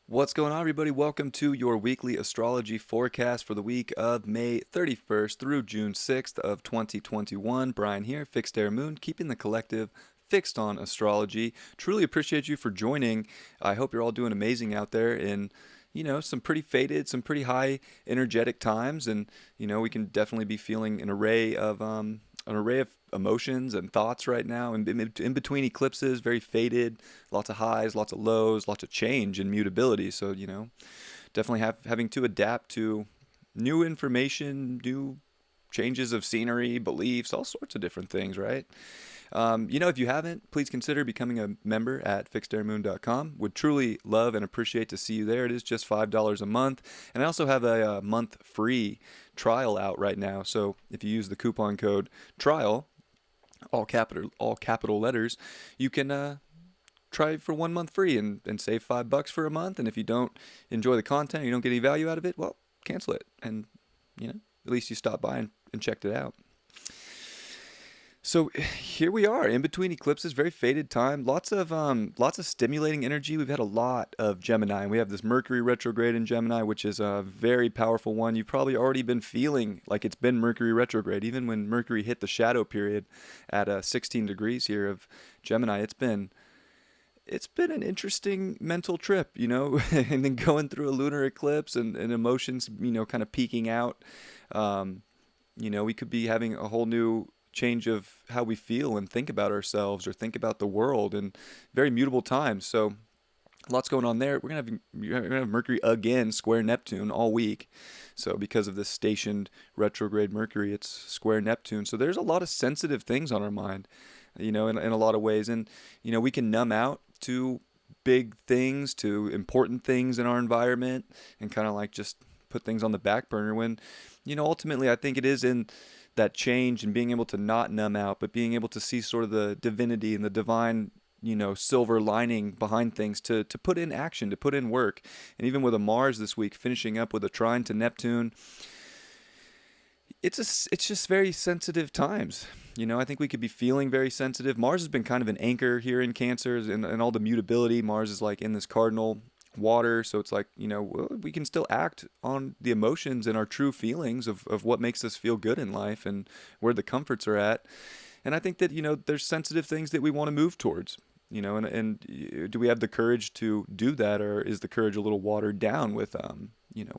What's going on, everybody? Welcome to your weekly astrology forecast for the week of May 31st through June 6th of 2021. Brian here, Fixed Air Moon, keeping the collective fixed on astrology. Truly appreciate you for joining. I hope you're all doing amazing out there in, some pretty faded, some pretty high energetic times, and we can definitely be feeling an array of emotions and thoughts right now, and in between eclipses, very faded, lots of highs, lots of lows, lots of change and mutability. So definitely having to adapt to new information, new changes of scenery, beliefs, all sorts of different things, right? If you haven't, please consider becoming a member at fixedairmoon.com. Would truly love and appreciate to see you there. It is just $5 a month. And I also have a month free trial out right now. So if you use the coupon code TRIAL, all capital letters, you can try it for 1 month free and save $5 for a month. And if you don't enjoy the content, you don't get any value out of it, well, cancel it. And, at least you stopped by and checked it out. So here we are in between eclipses, very faded time, lots of stimulating energy. We've had a lot of Gemini, and we have this Mercury retrograde in Gemini, which is a very powerful one. You've probably already been feeling like it's been Mercury retrograde, even when Mercury hit the shadow period at 16 degrees here of Gemini. It's been an interesting mental trip, and then going through a lunar eclipse and emotions, kind of peaking out. We could be having a whole new change of how we feel and think about ourselves or think about the world in very mutable times. So lots going on there. We're gonna have Mercury again square Neptune all week. So because of this stationed retrograde Mercury, it's square Neptune. So there's a lot of sensitive things on our mind, in a lot of ways. And we can numb out to big things, to important things in our environment, and kind of like just put things on the back burner when ultimately I think it is in that change and being able to not numb out, but being able to see sort of the divinity and the divine, silver lining behind things to put in action, to put in work. And even with a Mars this week, finishing up with a trine to Neptune, it's just very sensitive times. I think we could be feeling very sensitive. Mars has been kind of an anchor here in Cancer and all the mutability. Mars is like in this cardinal water, so it's like we can still act on the emotions and our true feelings of what makes us feel good in life and where the comforts are at. And I think that there's sensitive things that we want to move towards, and do we have the courage to do that, or is the courage a little watered down with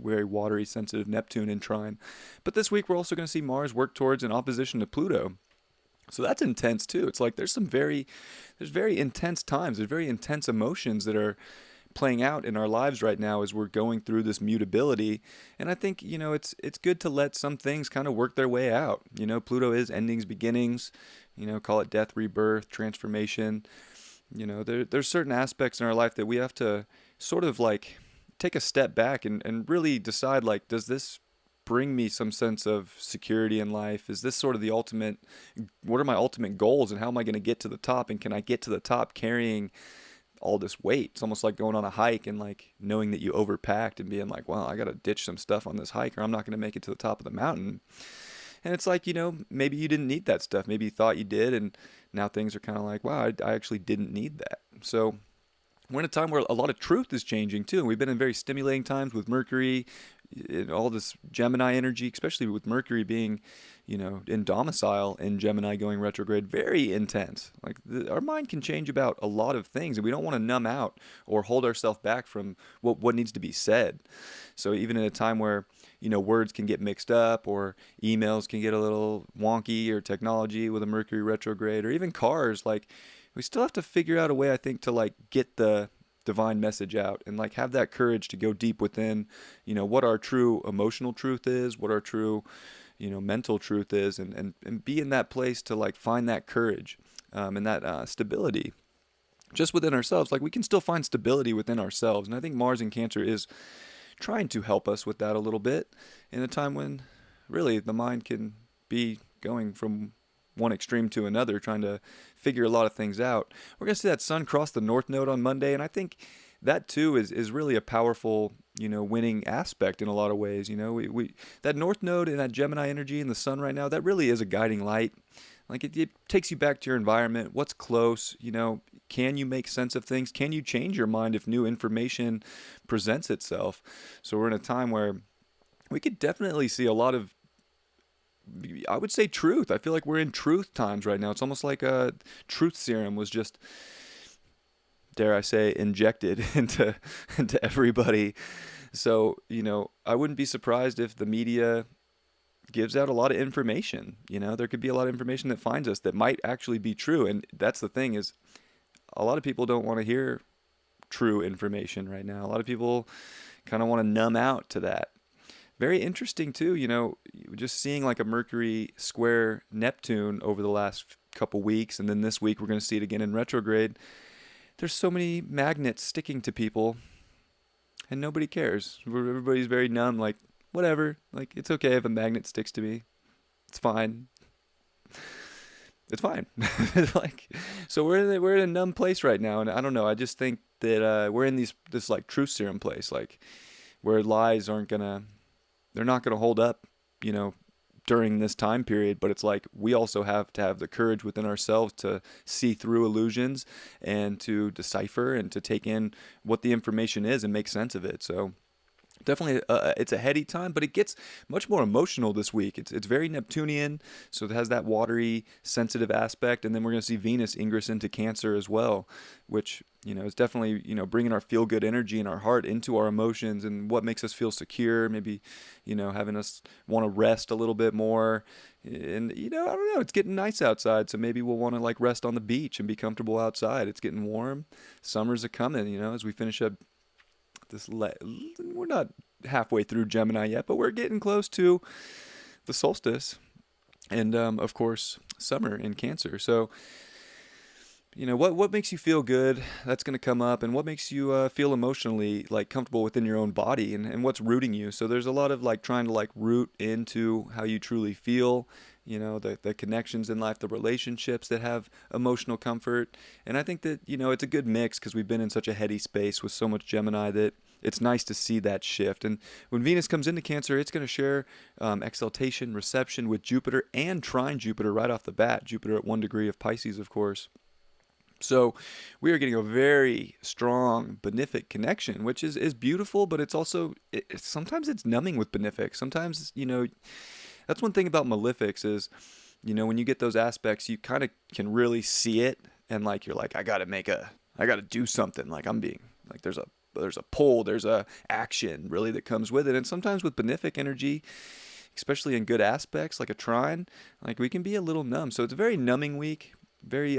very watery sensitive Neptune in trine? But this week we're also going to see Mars work towards an opposition to Pluto. So that's intense too. It's like there's very intense times, there's very intense emotions that are playing out in our lives right now as we're going through this mutability. And I think it's good to let some things kind of work their way out. Pluto is endings, beginnings, call it death, rebirth, transformation. There's certain aspects in our life that we have to sort of like take a step back and really decide, like, does this bring me some sense of security in life? Is this sort of the ultimate, what are my ultimate goals, and how am I going to get to the top? And can I get to the top carrying all this weight? It's almost like going on a hike and like knowing that you overpacked and being like, wow, I got to ditch some stuff on this hike or I'm not going to make it to the top of the mountain. And it's like, maybe you didn't need that stuff. Maybe you thought you did, and now things are kind of like, wow, I actually didn't need that. So we're in a time where a lot of truth is changing too. We've been in very stimulating times with Mercury, all this Gemini energy, especially with Mercury being, in domicile in Gemini going retrograde, very intense. Like our mind can change about a lot of things, and we don't want to numb out or hold ourselves back from what needs to be said. So even in a time where, words can get mixed up, or emails can get a little wonky, or technology with a Mercury retrograde, or even cars, like we still have to figure out a way, I think, to like get the divine message out and like have that courage to go deep within, what our true emotional truth is, what our true, mental truth is, and be in that place to like find that courage and that stability just within ourselves. Like we can still find stability within ourselves. And I think Mars in Cancer is trying to help us with that a little bit in a time when really the mind can be going from one extreme to another, trying to figure a lot of things out. We're going to see that sun cross the North Node on Monday, and I think that too is really a powerful, winning aspect in a lot of ways. We that North Node and that Gemini energy in the sun right now, that really is a guiding light. Like it takes you back to your environment. What's close? Can you make sense of things? Can you change your mind if new information presents itself? So we're in a time where we could definitely see a lot of, I would say, truth. I feel like we're in truth times right now. It's almost like a truth serum was just, dare I say, injected into everybody. So, I wouldn't be surprised if the media gives out a lot of information. There could be a lot of information that finds us that might actually be true. And that's the thing, is a lot of people don't want to hear true information right now. A lot of people kind of want to numb out to that. Very interesting too, just seeing like a Mercury square Neptune over the last couple weeks, and then this week we're going to see it again in retrograde. There's so many magnets sticking to people, and nobody cares. Everybody's very numb, like, whatever. Like, it's okay if a magnet sticks to me. It's fine. It's fine. Like, so we're in a numb place right now, and I don't know. I just think that we're in this like truth serum place, like where lies they're not gonna hold up, during this time period. But it's like we also have to have the courage within ourselves to see through illusions and to decipher and to take in what the information is and make sense of it. So definitely, it's a heady time, but it gets much more emotional this week. It's very Neptunian, so it has that watery, sensitive aspect, and then we're going to see Venus ingress into Cancer as well, which is definitely bringing our feel-good energy and our heart into our emotions and what makes us feel secure. Maybe having us want to rest a little bit more, and I don't know. It's getting nice outside, so maybe we'll want to like rest on the beach and be comfortable outside. It's getting warm. Summer's a coming. As we finish up. We're not halfway through Gemini yet, but we're getting close to the solstice, and of course summer in Cancer. So what makes you feel good, that's going to come up, and what makes you feel emotionally like comfortable within your own body, and what's rooting you. So there's a lot of like trying to like root into how you truly feel, the connections in life, the relationships that have emotional comfort. And I think that, it's a good mix because we've been in such a heady space with so much Gemini that it's nice to see that shift. And when Venus comes into Cancer, it's going to share exaltation, reception with Jupiter and trine Jupiter right off the bat. Jupiter at 1 degree of Pisces, of course. So we are getting a very strong benefic connection, which is beautiful, but it's also, sometimes it's numbing with benefic. Sometimes, that's one thing about malefics is, when you get those aspects, you kind of can really see it, and like you're like, I gotta do something. Like I'm being like there's a pull, there's a action really that comes with it. And sometimes with benefic energy, especially in good aspects like a trine, like we can be a little numb. So it's a very numbing week, very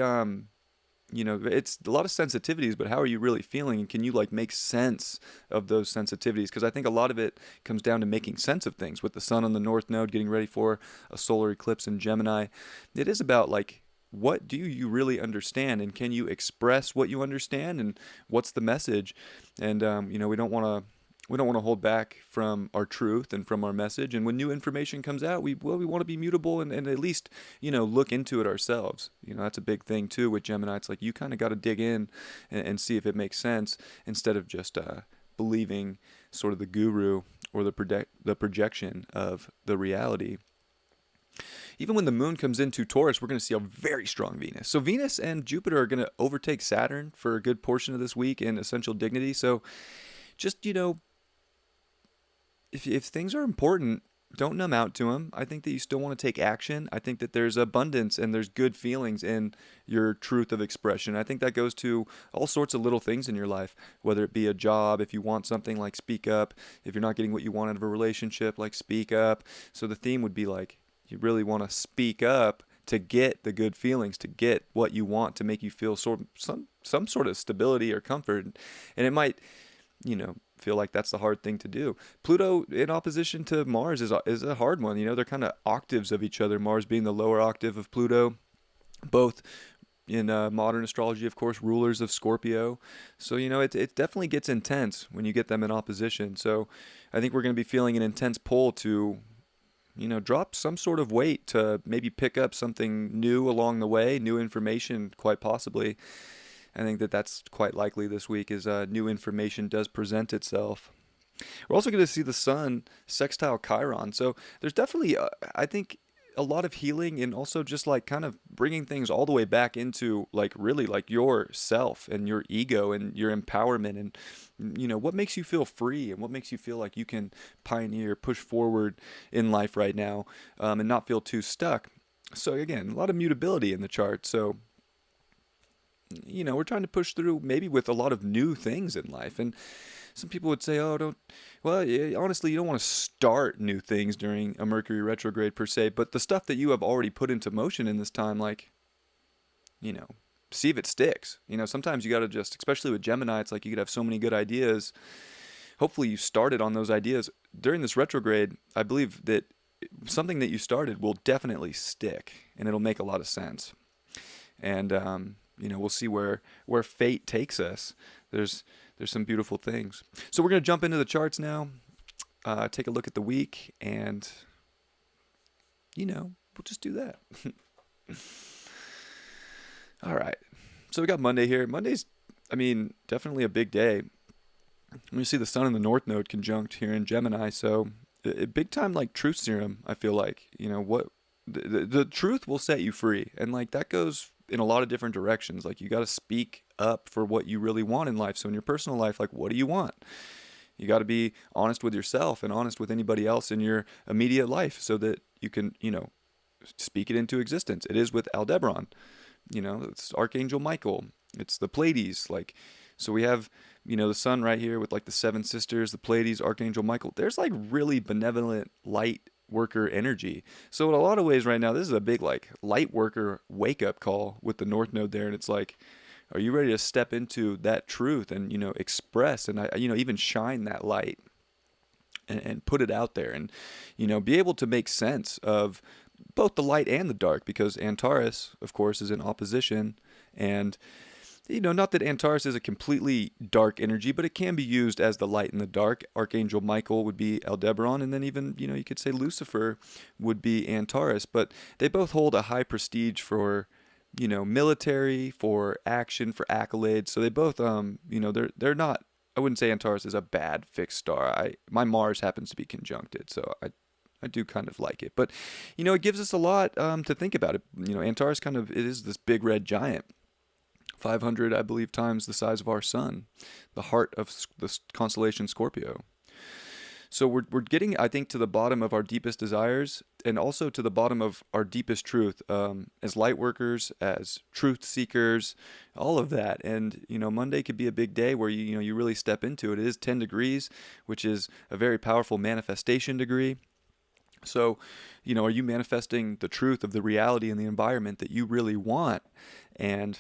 it's a lot of sensitivities, but how are you really feeling? And can you like make sense of those sensitivities? Because I think a lot of it comes down to making sense of things with the sun on the North Node, getting ready for a solar eclipse in Gemini. It is about like, what do you really understand? And can you express what you understand? And what's the message? And, we don't want to hold back from our truth and from our message. And when new information comes out, we want to be mutable and at least, look into it ourselves. That's a big thing too with Gemini. It's like you kind of got to dig in and see if it makes sense instead of just believing sort of the guru or the projection of the reality. Even when the moon comes into Taurus, we're going to see a very strong Venus. So Venus and Jupiter are going to overtake Saturn for a good portion of this week in essential dignity. So just, if things are important, don't numb out to them. I think that you still want to take action. I think that there's abundance and there's good feelings in your truth of expression. I think that goes to all sorts of little things in your life, whether it be a job, if you want something, like speak up. If you're not getting what you want out of a relationship, like speak up. So the theme would be like, you really want to speak up to get the good feelings, to get what you want, to make you feel some sort of stability or comfort. And it might, feel like that's the hard thing to do. Pluto in opposition to Mars is a hard one. They're kind of octaves of each other, Mars being the lower octave of Pluto, both in modern astrology, of course, rulers of Scorpio. So, it definitely gets intense when you get them in opposition. So I think we're going to be feeling an intense pull to drop some sort of weight, to maybe pick up something new along the way, new information, quite possibly. I think that that's quite likely this week as new information does present itself. We're also going to see the sun sextile Chiron. So there's definitely, I think, a lot of healing and also just like kind of bringing things all the way back into like really like yourself and your ego and your empowerment and what makes you feel free and what makes you feel like you can pioneer, push forward in life right now, and not feel too stuck. So again, a lot of mutability in the chart. So we're trying to push through maybe with a lot of new things in life. And some people would say, oh, don't, well, yeah, honestly, you don't want to start new things during a Mercury retrograde per se, but the stuff that you have already put into motion in this time, like, see if it sticks. Sometimes you got to just, especially with Gemini, it's like you could have so many good ideas. Hopefully you started on those ideas. During this retrograde, I believe that something that you started will definitely stick and it'll make a lot of sense. And, we'll see where fate takes us. There's some beautiful things. So we're going to jump into the charts now, take a look at the week, and, we'll just do that. All right. So we got Monday here. Monday's, definitely a big day. We see the sun in the North Node conjunct here in Gemini. So a big time like truth serum, I feel like. What the truth will set you free. And like that goes in a lot of different directions. Like you got to speak up for what you really want in life. So in your personal life, like what do you want? You got to be honest with yourself and honest with anybody else in your immediate life so that you can, speak it into existence. It is with Aldebaran. It's Archangel Michael. It's the Pleiades. Like, so we have, the sun right here with like the seven sisters, the Pleiades, Archangel Michael. There's like really benevolent light worker energy. So in a lot of ways right now, this is a big like light worker wake up call with the North Node there. And it's like, are you ready to step into that truth and, express and, even shine that light and put it out there and, be able to make sense of both the light and the dark, because Antares, of course, is in opposition. And, not that Antares is a completely dark energy, but it can be used as the light and the dark. Archangel Michael would be Aldebaran, and then even, you could say Lucifer would be Antares. But they both hold a high prestige for, military, for action, for accolades. So they both, they're not, I wouldn't say Antares is a bad fixed star. My Mars happens to be conjuncted, so I do kind of like it. But, it gives us a lot to think about. It. Antares it is this big red giant. 500, I believe, times the size of our sun, the heart of the constellation Scorpio. So we're getting, I think, to the bottom of our deepest desires and also to the bottom of our deepest truth as light workers, as truth seekers, all of that. And, Monday could be a big day where, you really step into it. It is 10 degrees, which is a very powerful manifestation degree. So, are you manifesting the truth of the reality and the environment that you really want? And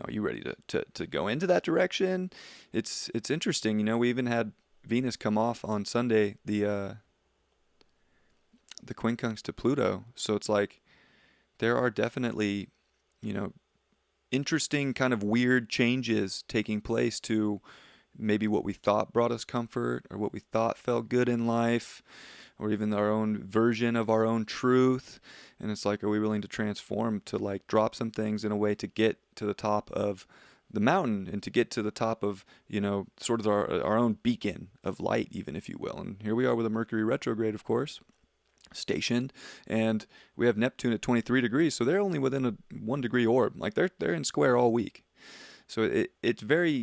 are you ready to go into that direction? It's interesting. We even had Venus come off on Sunday, the quincunx to Pluto. So it's like there are definitely, interesting kind of weird changes taking place to maybe what we thought brought us comfort or what we thought felt good in life, or even our own version of our own truth. And it's like, are we willing to transform to like drop some things in a way to get to the top of the mountain and to get to the top of, sort of our own beacon of light, even, if you will. And here we are with a Mercury retrograde, of course, stationed, and we have Neptune at 23 degrees. So they're only within a 1 degree orb. Like they're in square all week. So it's very,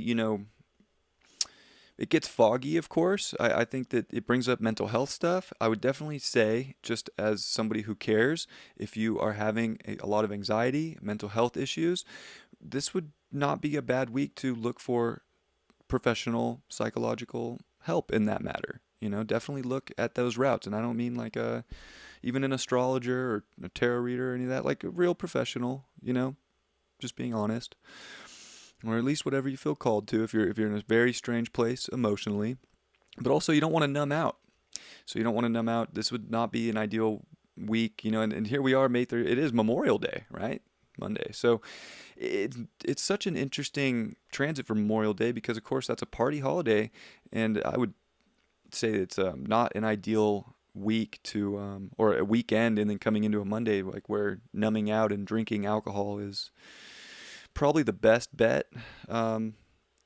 it gets foggy, of course. I think that it brings up mental health stuff. I would definitely say, just as somebody who cares, if you are having a lot of anxiety, mental health issues, this would not be a bad week to look for professional psychological help in that matter. Definitely look at those routes. And I don't mean like even an astrologer or a tarot reader or any of that, like a real professional, just being honest. Or at least whatever you feel called to if you're in a very strange place emotionally. But also you don't want to numb out. So you don't want to numb out. This would not be an ideal week, and here we are, May 3rd. It is Memorial Day, right? Monday. So it's such an interesting transit for Memorial Day because, of course, that's a party holiday. And I would say it's not an ideal week to, or a weekend and then coming into a Monday, like where numbing out and drinking alcohol is probably the best bet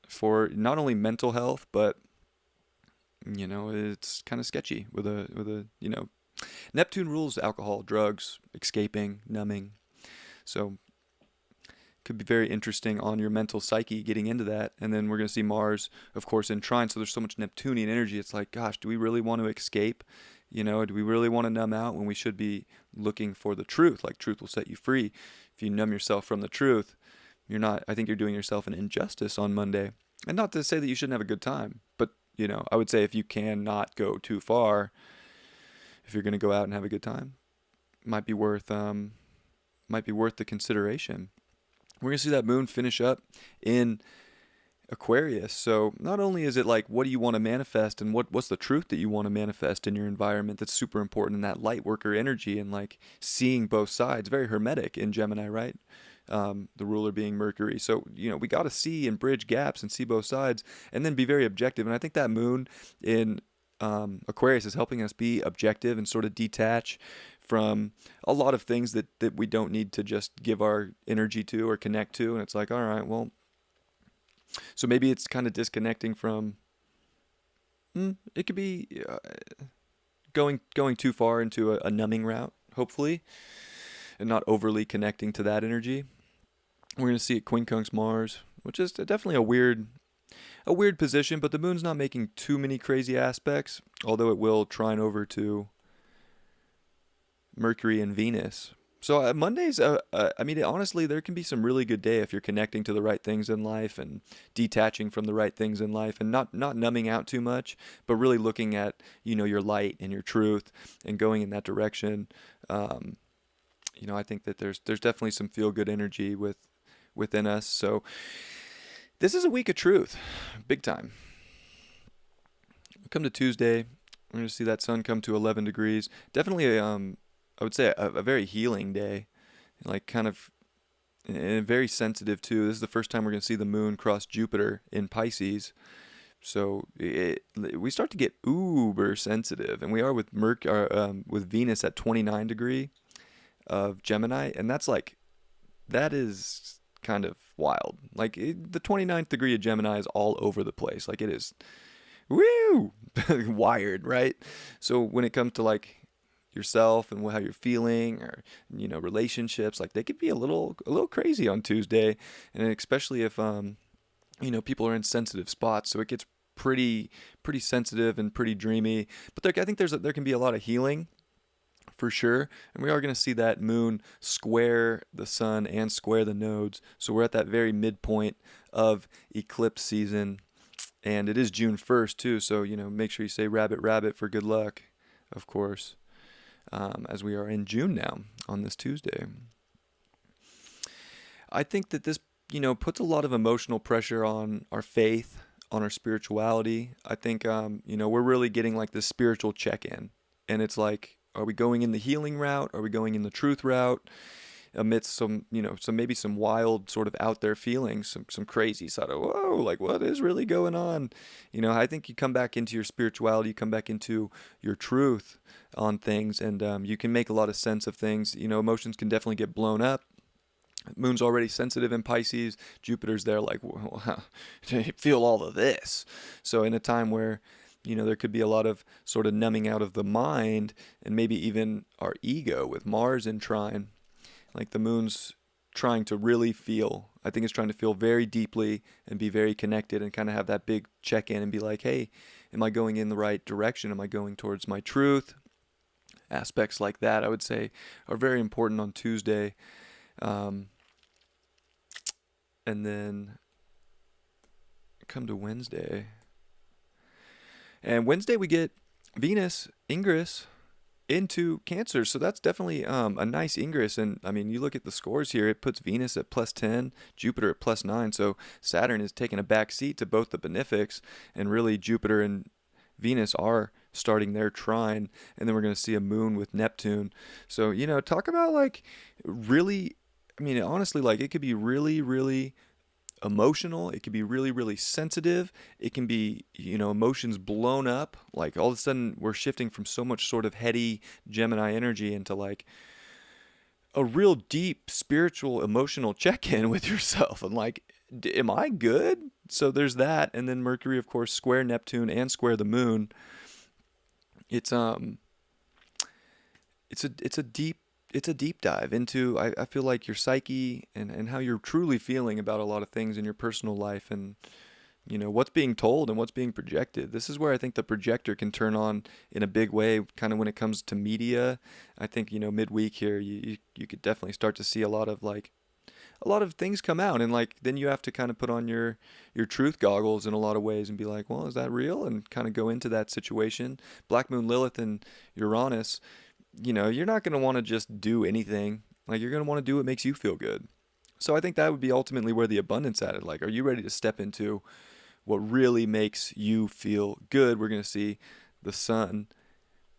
for not only mental health, but it's kind of sketchy with a Neptune rules alcohol, drugs, escaping, numbing. So could be very interesting on your mental psyche getting into that. And then we're going to see Mars, of course, in trine. So there's so much Neptunian energy. It's like, gosh, do we really want to escape? Do we really want to numb out when we should be looking for the truth? Like, truth will set you free. If you numb yourself from the truth, I think you're doing yourself an injustice on Monday. And not to say that you shouldn't have a good time, but, I would say if you can not go too far, if you're going to go out and have a good time, might be worth the consideration. We're going to see that moon finish up in Aquarius. So not only is it like, what do you want to manifest, and what's the truth that you want to manifest in your environment? That's super important in that light worker energy, and like seeing both sides, very hermetic in Gemini, right? The ruler being Mercury. So, we got to see and bridge gaps and see both sides, and then be very objective. And I think that moon in Aquarius is helping us be objective and sort of detach from a lot of things that we don't need to just give our energy to or connect to. And it's like, all right, well, so maybe it's kind of disconnecting from, it could be going too far into a numbing route, hopefully, and not overly connecting to that energy. We're going to see it quincunx Mars, which is definitely a weird position, but the moon's not making too many crazy aspects, although it will trine over to Mercury and Venus. So Mondays, honestly, there can be some really good day if you're connecting to the right things in life and detaching from the right things in life, and not numbing out too much, but really looking at, your light and your truth and going in that direction. I think that there's definitely some feel good energy within us. So this is a week of truth, big time. Come to Tuesday, we're going to see that sun come to 11 degrees. Definitely I would say a very healing day, like kind of, and very sensitive too. This is the first time we're going to see the moon cross Jupiter in Pisces. So we start to get uber sensitive, and we are with with Venus at 29 degree of Gemini, and that is kind of wild. Like the 29th degree of Gemini is all over the place. Like it is, woo, wired, right? So when it comes to like yourself and how you're feeling, or relationships, like they could be a little crazy on Tuesday, and especially if people are in sensitive spots, so it gets pretty sensitive and pretty dreamy. But I think there can be a lot of healing for sure, and we are going to see that moon square the sun and square the nodes, so we're at that very midpoint of eclipse season, and it is June 1st too, so make sure you say rabbit rabbit for good luck, of course. As we are in June now on this Tuesday. I think that this, puts a lot of emotional pressure on our faith, on our spirituality. I think, we're really getting like this spiritual check-in, and it's like, are we going in the healing route? Are we going in the truth route? Amidst some maybe some wild sort of out there feelings, some crazy sort of, whoa, like what is really going on? I think you come back into your spirituality, you come back into your truth on things, and you can make a lot of sense of things. Emotions can definitely get blown up. Moon's already sensitive in Pisces. Jupiter's there like, well, feel all of this. So in a time where there could be a lot of sort of numbing out of the mind, and maybe even our ego with Mars in trine. Like the moon's trying to really feel. I think it's trying to feel very deeply and be very connected, and kind of have that big check-in and be like, hey, am I going in the right direction? Am I going towards my truth? Aspects like that, I would say, are very important on Tuesday. And then come to Wednesday. And Wednesday we get Venus, Ingress, into Cancer, so that's definitely a nice Ingress. And you look at the scores here, it puts Venus at +10, Jupiter at +9, so Saturn is taking a back seat to both the benefics, and really Jupiter and Venus are starting their trine, and then we're going to see a moon with Neptune. So talk about like really, honestly, like it could be really, really emotional. It can be really, really sensitive. It can be, emotions blown up. Like all of a sudden we're shifting from so much sort of heady Gemini energy into like a real deep spiritual emotional check-in with yourself and like, am I good? So there's that. And then Mercury, of course, square Neptune and square the moon. It's it's a deep dive into, I feel like, your psyche and how you're truly feeling about a lot of things in your personal life, and what's being told and what's being projected. This is where I think the projector can turn on in a big way, kind of when it comes to media. I think midweek here, you could definitely start to see a lot of things come out, and like then you have to kind of put on your truth goggles in a lot of ways and be like, well, is that real? And kind of go into that situation. Black Moon Lilith and Uranus, you're not going to want to just do anything. Like, you're going to want to do what makes you feel good. So I think that would be ultimately where the abundance added. Like, are you ready to step into what really makes you feel good? We're going to see the sun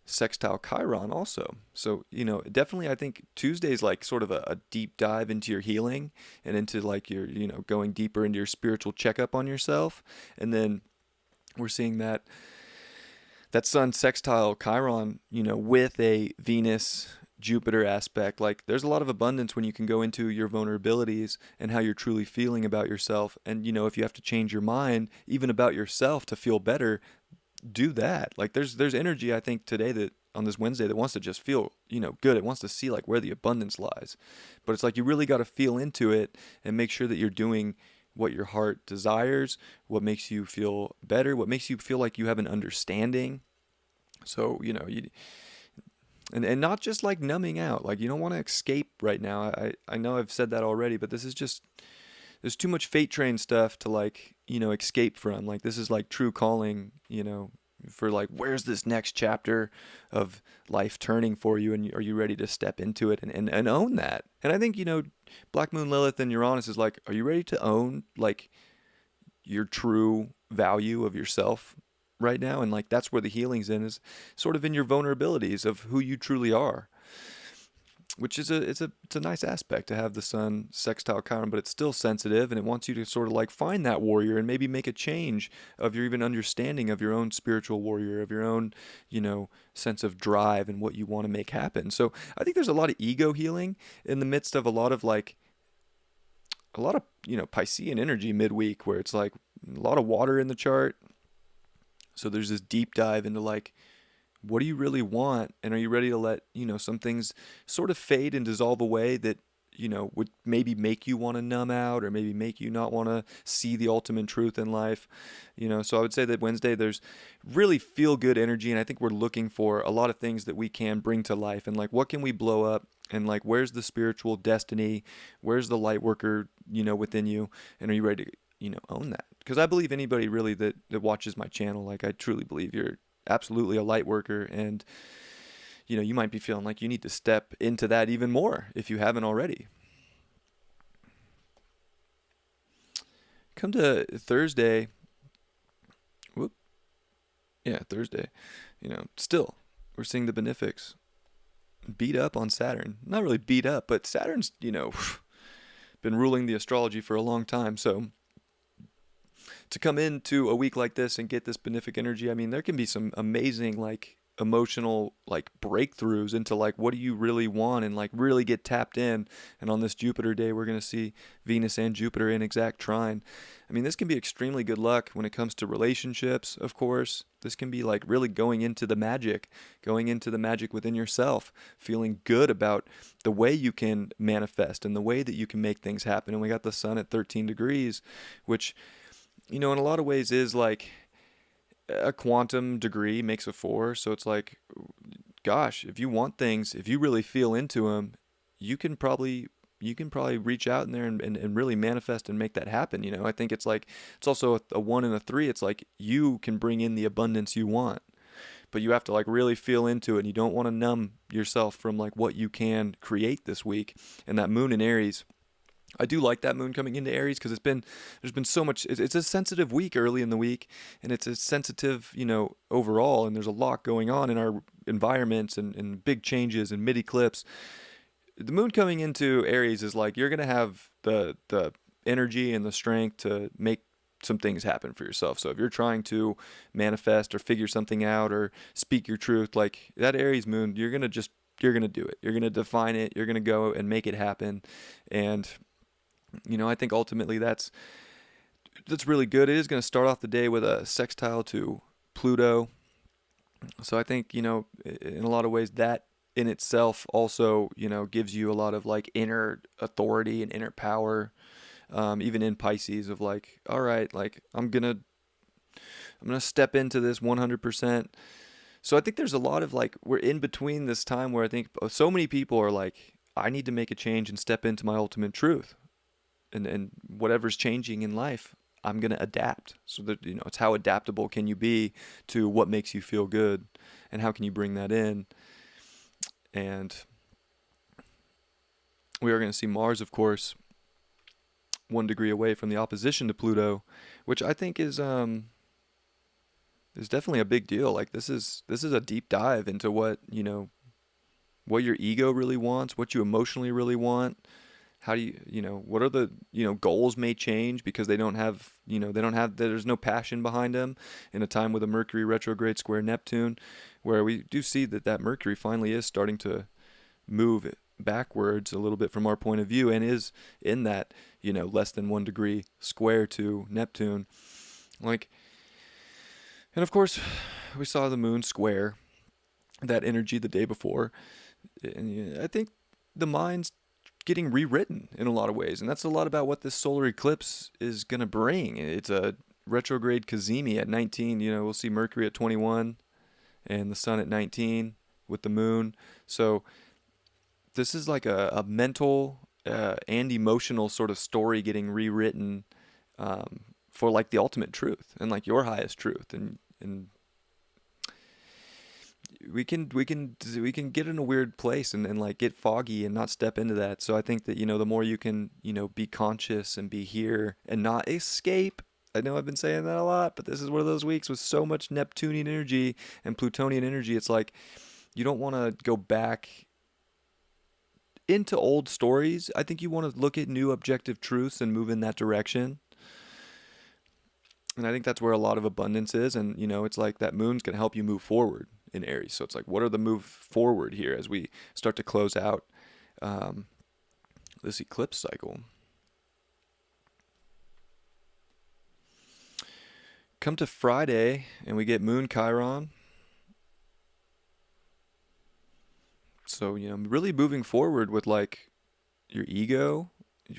sextile Chiron also. So, definitely I think Tuesday's like sort of a deep dive into your healing and into like your, going deeper into your spiritual checkup on yourself. And then we're seeing that sun sextile Chiron, with a Venus Jupiter aspect. Like, there's a lot of abundance when you can go into your vulnerabilities and how you're truly feeling about yourself. And, if you have to change your mind, even about yourself, to feel better, do that. Like, there's energy, I think, today, that on this Wednesday, that wants to just feel, good. It wants to see like where the abundance lies. But it's like you really got to feel into it and make sure that you're doing what your heart desires, what makes you feel better, what makes you feel like you have an understanding. So, and not just like numbing out. Like, you don't want to escape right now. I know I've said that already, but this is just, there's too much fate train stuff to like, escape from. Like, this is like true calling, for like, where's this next chapter of life turning for you, and are you ready to step into it and own that? And I think, Black Moon Lilith and Uranus is like, are you ready to own like your true value of yourself right now? And like, that's where the healing's in, is sort of in your vulnerabilities of who you truly are, which is it's a nice aspect to have the sun sextile Chiron, but it's still sensitive, and it wants you to sort of like find that warrior and maybe make a change of your even understanding of your own spiritual warrior, of your own, sense of drive and what you want to make happen. So I think there's a lot of ego healing in the midst of a lot of Piscean energy midweek, where it's like a lot of water in the chart. So there's this deep dive into like, what do you really want? And are you ready to let, some things sort of fade and dissolve away that, would maybe make you want to numb out, or maybe make you not want to see the ultimate truth in life. So I would say that Wednesday, there's really feel good energy. And I think we're looking for a lot of things that we can bring to life, and like, what can we blow up? And like, where's the spiritual destiny? Where's the light worker, within you? And are you ready to, own that? Because I believe anybody really that watches my channel, like, I truly believe you're absolutely a light worker, and you might be feeling like you need to step into that even more if you haven't already. Come to Thursday. Thursday. Still we're seeing the benefics beat up on Saturn. Not really beat up, but Saturn's been ruling the astrology for a long time. So to come into a week like this and get this benefic energy, I mean, there can be some amazing like emotional like breakthroughs into like, what do you really want, and like really get tapped in. And on this Jupiter day, we're going to see Venus and Jupiter in exact trine. I mean, this can be extremely good luck when it comes to relationships. Of course, this can be like really going into the magic within yourself, feeling good about the way you can manifest and the way that you can make things happen. And we got the sun at 13 degrees, which, in a lot of ways is like a quantum degree makes a 4. So it's like, gosh, if you want things, if you really feel into them, you can probably reach out in there and really manifest and make that happen. I think it's like, it's also a 1 and a 3. It's like, you can bring in the abundance you want, but you have to like really feel into it. And you don't want to numb yourself from like what you can create this week. And that moon in Aries, I do like that moon coming into Aries, because there's been so much, it's a sensitive week early in the week, and it's a sensitive, overall, and there's a lot going on in our environments and big changes and mid-eclipse. The moon coming into Aries is like, you're going to have the energy and the strength to make some things happen for yourself. So if you're trying to manifest or figure something out or speak your truth, like that Aries moon, you're going to just you're going to do it. You're going to define it. You're going to go and make it happen. And, I think ultimately that's really good. It is going to start off the day with a sextile to Pluto. So I think, in a lot of ways that in itself also, gives you a lot of like inner authority and inner power. Even in Pisces of like, all right, like I'm going to step into this 100%. So I think there's a lot of like, we're in between this time where I think so many people are like, I need to make a change and step into my ultimate truth. And whatever's changing in life, I'm going to adapt. So that, it's how adaptable can you be to what makes you feel good, and how can you bring that in. And we are going to see Mars, of course, 1 degree away from the opposition to Pluto, which I think is definitely a big deal. Like this is a deep dive into what, what your ego really wants, what you emotionally really want. How do you, what are the, goals may change because they don't have, there's no passion behind them in a time with a Mercury retrograde square Neptune, where we do see that Mercury finally is starting to move backwards a little bit from our point of view, and is in that, less than 1 degree square to Neptune. Like, and of course, we saw the moon square that energy the day before. And I think the mind's getting rewritten in a lot of ways, and that's a lot about what this solar eclipse is going to bring. It's a retrograde cazimi at 19. We'll see Mercury at 21 and the sun at 19 with the moon. So this is like a mental and emotional sort of story getting rewritten for like the ultimate truth and like your highest truth. And we can get in a weird place and like get foggy and not step into that. So I think that, the more you can, be conscious and be here and not escape. I know I've been saying that a lot, but this is one of those weeks with so much Neptunian energy and Plutonian energy. It's like you don't want to go back into old stories. I think you want to look at new objective truths and move in that direction. And I think that's where a lot of abundance is. And, it's like that moon's going to help you move forward in Aries. So it's like, what are the move forward here as we start to close out this eclipse cycle? Come to Friday and we get moon Chiron. So, really moving forward with like your ego,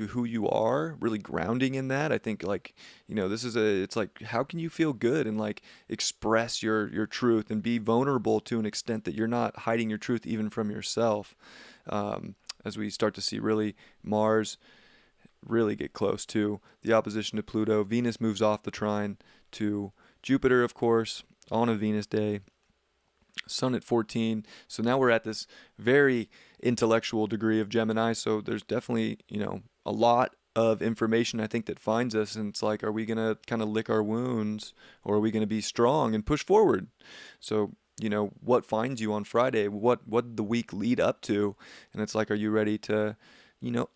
who you are, really grounding in that. I think like, it's like, how can you feel good and like express your truth and be vulnerable to an extent that you're not hiding your truth even from yourself. As we start to see really Mars really get close to the opposition to Pluto. Venus moves off the trine to Jupiter, of course, on a Venus day. Sun at 14. So now we're at this very intellectual degree of Gemini. So there's definitely, a lot of information I think that finds us, and it's like, are we going to kind of lick our wounds, or are we going to be strong and push forward? So, what finds you on Friday? What did the week lead up to? And it's like, are you ready to,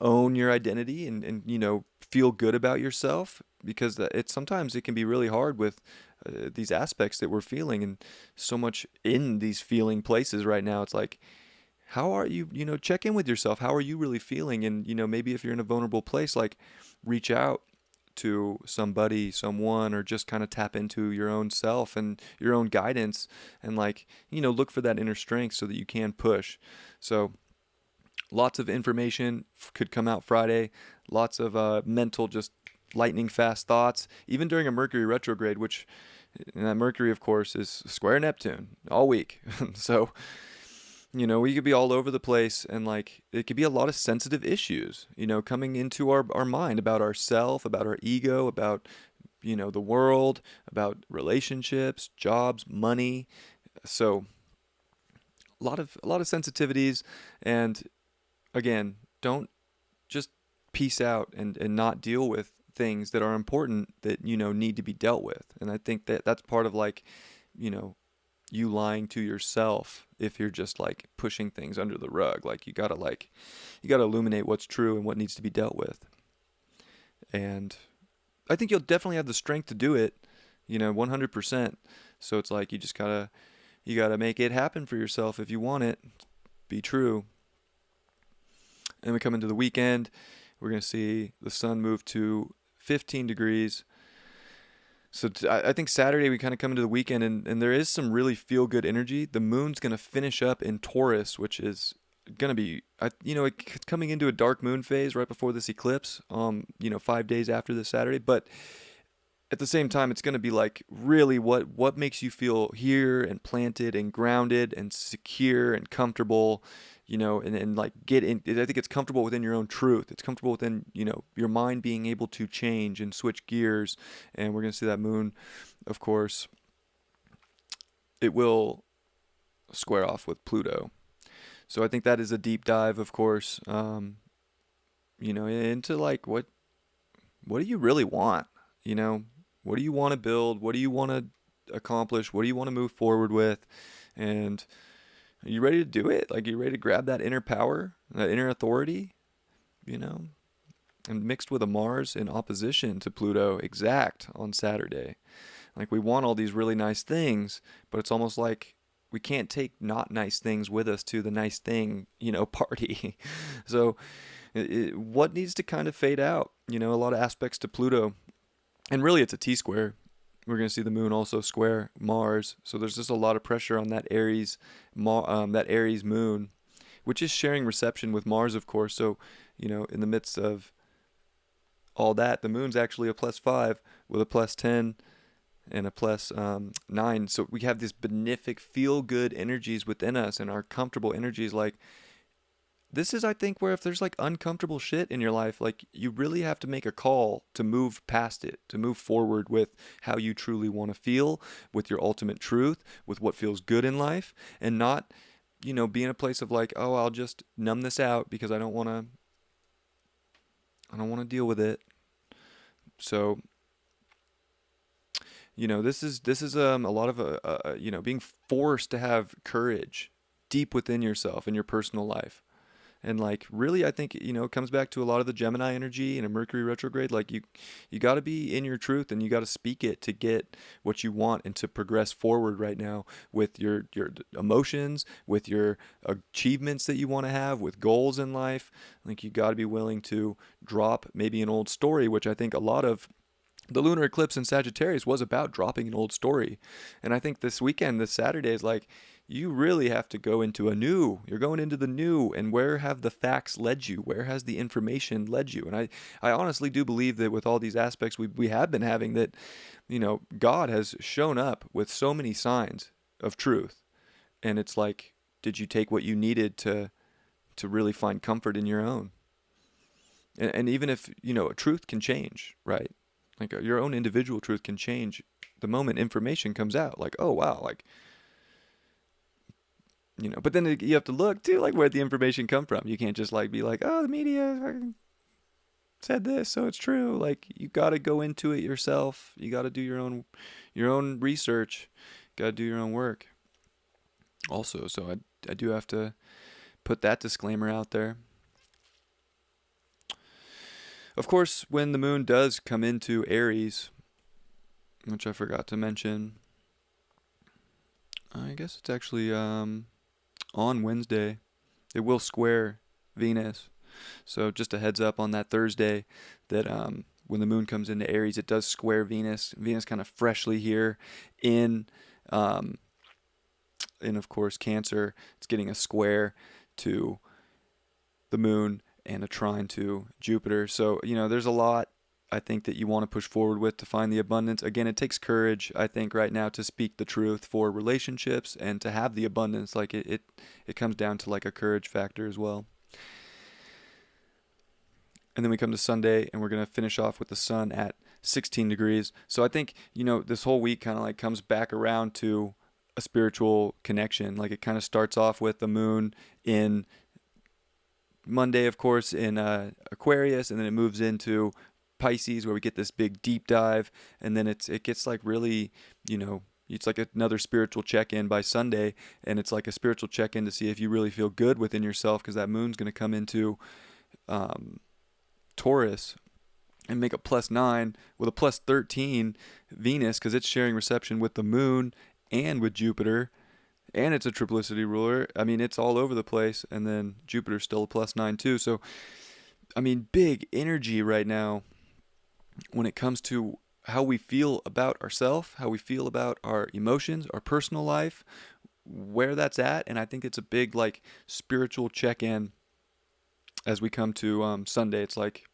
own your identity and feel good about yourself? Because sometimes it can be really hard with these aspects that we're feeling, and so much in these feeling places right now. It's like, how are you, check in with yourself. How are you really feeling? And, maybe if you're in a vulnerable place, like reach out to somebody, someone, or just kind of tap into your own self and your own guidance, and like, look for that inner strength so that you can push. So lots of information could come out Friday. Lots of mental, just lightning fast thoughts, even during a Mercury retrograde, which, and that Mercury, of course, is square Neptune all week. So, we could be all over the place, and like it could be a lot of sensitive issues, coming into our mind about ourself, about our ego, about, the world, about relationships, jobs, money. So a lot of sensitivities. And again, don't just peace out and not deal with things that are important that, need to be dealt with. And I think that that's part of like, you lying to yourself if you're just like pushing things under the rug. Like you gotta illuminate what's true and what needs to be dealt with. And I think you'll definitely have the strength to do it, 100%. So it's like you gotta make it happen for yourself if you want it. be true. And we come into the weekend, we're going to see the sun move to 15 degrees. So I think Saturday we kind of come into the weekend, and there is some really feel-good energy. The moon's going to finish up in Taurus, which is going to be, it's coming into a dark moon phase right before this eclipse, 5 days after this Saturday. But at the same time, it's going to be like really what makes you feel here and planted and grounded and secure and comfortable, and like get in. I think it's comfortable within your own truth. It's comfortable within, your mind being able to change and switch gears. And we're going to see that moon, of course, it will square off with Pluto. So I think that is a deep dive, of course, into like what do you really want, What do you want to build? What do you want to accomplish? What do you want to move forward with? And are you ready to do it? Like, are you ready to grab that inner power, that inner authority, And mixed with a Mars in opposition to Pluto exact on Saturday. Like, we want all these really nice things, but it's almost like we can't take not nice things with us to the nice thing, party. So what needs to kind of fade out? A lot of aspects to Pluto. And really, it's a T-square. We're going to see the moon also square Mars. So there's just a lot of pressure on that Aries moon, which is sharing reception with Mars, of course. So, in the midst of all that, the moon's actually a +5 with a +10 and a +9. So we have these benefic, feel-good energies within us, and our comfortable energies. Like, this is, I think, where if there's like uncomfortable shit in your life, like, you really have to make a call to move past it, to move forward with how you truly want to feel, with your ultimate truth, with what feels good in life, and not, be in a place of like, oh, I'll just numb this out because I don't want to deal with it. So, this is a lot of being forced to have courage deep within yourself in your personal life. And like, really, I think, it comes back to a lot of the Gemini energy and a Mercury retrograde. Like, you got to be in your truth, and you got to speak it to get what you want and to progress forward right now with your emotions, with your achievements that you want to have, with goals in life. Like, you got to be willing to drop maybe an old story, which I think a lot of the lunar eclipse in Sagittarius was about dropping an old story. And I think this weekend, this Saturday, is like, you really have to go into you're going into the new, and where have the facts led you? Where has the information led you? And I honestly do believe that with all these aspects we have been having, that, God has shown up with so many signs of truth. And it's like, did you take what you needed to really find comfort in your own? And even if, a truth can change, right? Like, your own individual truth can change the moment information comes out. Like, oh, wow, like, but then you have to look too, like, where'd the information come from? You can't just like be like, oh, the media said this, so it's true. Like, you got to go into it yourself. You got to do your own research. Got to do your own work. Also, so I do have to put that disclaimer out there. Of course, when the moon does come into Aries, which I forgot to mention, I guess it's actually on Wednesday, it will square Venus. So just a heads up on that Thursday that when the moon comes into Aries, it does square Venus. Venus kind of freshly here in of course, Cancer. It's getting a square to the moon and a trine to Jupiter. So, there's a lot, I think, that you want to push forward with to find the abundance. Again, it takes courage, I think, right now to speak the truth for relationships and to have the abundance. Like, it comes down to like a courage factor as well. And then we come to Sunday, and we're going to finish off with the sun at 16 degrees. So I think, this whole week kind of like comes back around to a spiritual connection. Like, it kind of starts off with the moon in Monday, of course, in Aquarius, and then it moves into Pisces, where we get this big deep dive, and then it gets like really, it's like another spiritual check-in by Sunday, and it's like a spiritual check-in to see if you really feel good within yourself, because that moon's going to come into Taurus and make a +9 with a +13 Venus, because it's sharing reception with the moon and with Jupiter. And it's a triplicity ruler. I mean, it's all over the place. And then Jupiter's still a +9 too. So, I mean, big energy right now when it comes to how we feel about ourselves, how we feel about our emotions, our personal life, where that's at. And I think it's a big, like, spiritual check-in as we come to Sunday. It's like,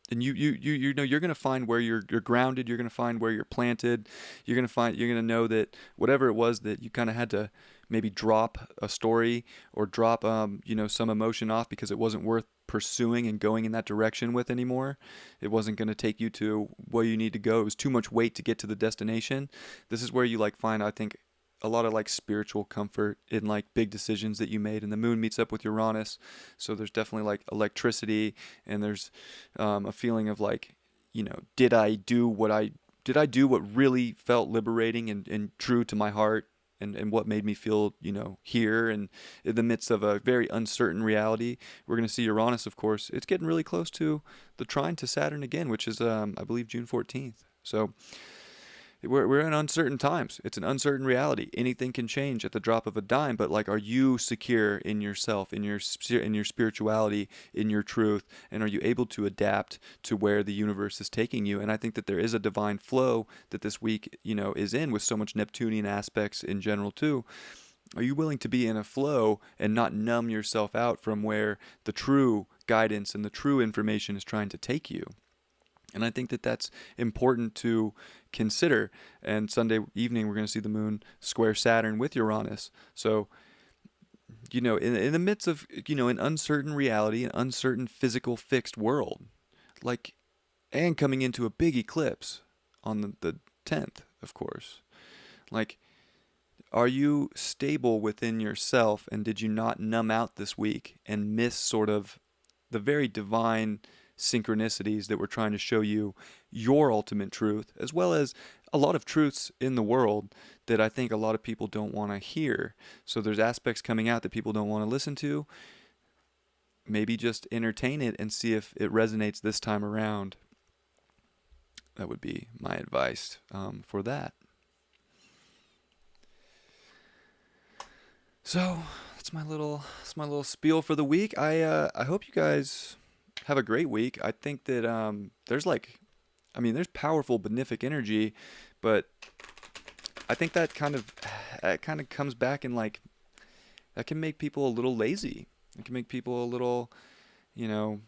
and you know, you're gonna find where you're grounded. You're gonna find where you're planted. You're gonna know that whatever it was that you kind of had to maybe drop a story or drop you know, some emotion off because it wasn't worth pursuing and going in that direction with anymore. It wasn't gonna take you to where you need to go. It was too much weight to get to the destination. This is where you like find, I think, a lot of like spiritual comfort in like big decisions that you made. And the moon meets up with Uranus, so there's definitely like electricity, and there's a feeling of like, you know, did I do what really felt liberating and true to my heart, and what made me feel, you know, here and in the midst of a very uncertain reality. We're going to see Uranus, of course. It's getting really close to the trine to Saturn again, which is I believe June 14th. So we're in uncertain times. It's an uncertain reality. Anything can change at the drop of a dime. But like, are you secure in yourself, in your spirituality, in your truth, and are you able to adapt to where the universe is taking you? And I think that there is a divine flow that this week, you know, is in, with so much Neptunian aspects in general too. Are you willing to be in a flow and not numb yourself out from where the true guidance and the true information is trying to take you? And I think that that's important to consider. And Sunday evening, we're going to see the moon square Saturn with Uranus. So, you know, in the midst of, you know, an uncertain reality, an uncertain physical fixed world, like, and coming into a big eclipse on the 10th, of course. Like, are you stable within yourself, and did you not numb out this week and miss sort of the very divine synchronicities that we're trying to show you your ultimate truth, as well as a lot of truths in the world that I think a lot of people don't want to hear. So there's aspects coming out that people don't want to listen to. Maybe just entertain it and see if it resonates this time around. That would be my advice for that. So that's my little spiel for the week. I hope you guys have a great week. I think that there's powerful benefic energy, but I think that kind of comes back and like, that can make people a little lazy. It can make people a little, you know,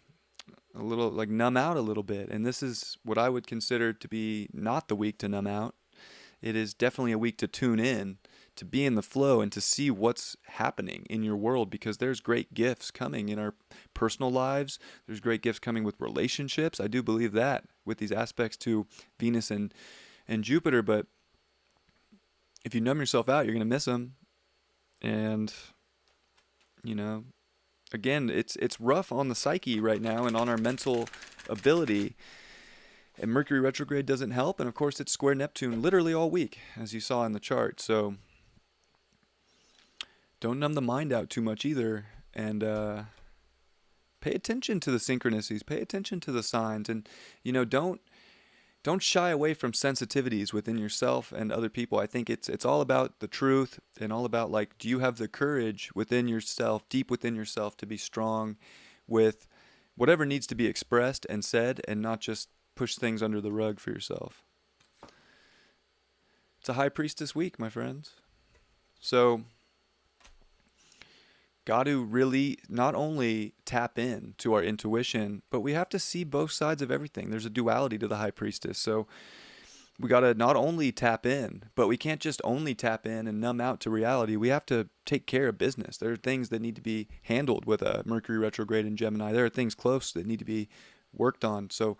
a little like numb out a little bit. And this is what I would consider to be not the week to numb out. It is definitely a week to tune in, to be in the flow, and to see what's happening in your world, because there's great gifts coming in our personal lives. There's great gifts coming with relationships. I do believe that with these aspects to Venus and Jupiter. But if you numb yourself out, you're going to miss them. And, you know, again, it's rough on the psyche right now and on our mental ability. And Mercury retrograde doesn't help. And of course, it's square Neptune literally all week, as you saw in the chart. So don't numb the mind out too much either. And pay attention to the synchronicities. Pay attention to the signs. And, you know, don't shy away from sensitivities within yourself and other people. I think it's all about the truth, and all about, like, do you have the courage within yourself, deep within yourself, to be strong with whatever needs to be expressed and said, and not just push things under the rug for yourself. It's a high priestess week, my friends. So, got to really not only tap in to our intuition, but we have to see both sides of everything. There's a duality to the high priestess. So we got to not only tap in, but we can't just only tap in and numb out to reality. We have to take care of business. There are things that need to be handled with a Mercury retrograde in Gemini. There are things close that need to be worked on. So,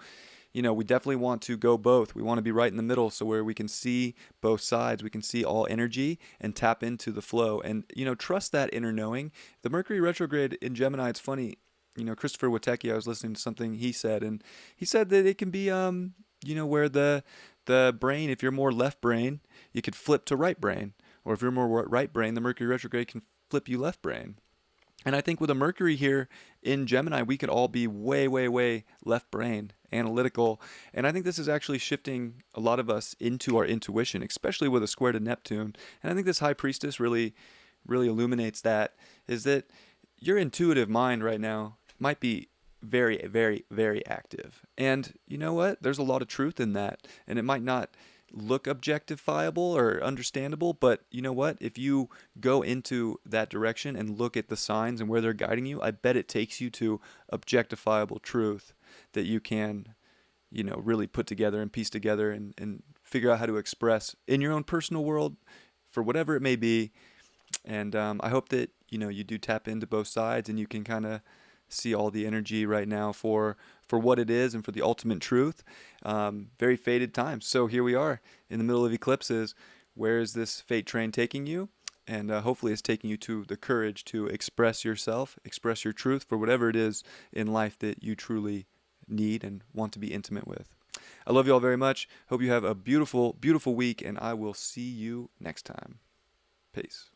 you know, we definitely want to go both. We want to be right in the middle, so where we can see both sides, we can see all energy and tap into the flow, and, you know, trust that inner knowing. The Mercury retrograde in Gemini, it's funny, you know, Christopher Witecki, I was listening to something he said, and he said that it can be, you know, where the brain, if you're more left brain, you could flip to right brain, or if you're more right brain, the Mercury retrograde can flip you left brain. And I think with a Mercury here in Gemini, we could all be way, way, way left brain, analytical. And I think this is actually shifting a lot of us into our intuition, especially with a square to Neptune. And I think this High Priestess really, really illuminates that, is that your intuitive mind right now might be very, very, very active. And you know what? There's a lot of truth in that. And it might not look objectifiable or understandable, but you know what? If you go into that direction and look at the signs and where they're guiding you, I bet it takes you to objectifiable truth that you can, really put together and piece together and figure out how to express in your own personal world for whatever it may be. And I hope that, you do tap into both sides and you can kind of see all the energy right now for what it is and for the ultimate truth. Very fated times. So here we are in the middle of eclipses. Where is this fate train taking you? And hopefully it's taking you to the courage to express yourself, express your truth for whatever it is in life that you truly need and want to be intimate with. I love you all very much. Hope you have a beautiful, beautiful week, and I will see you next time. Peace.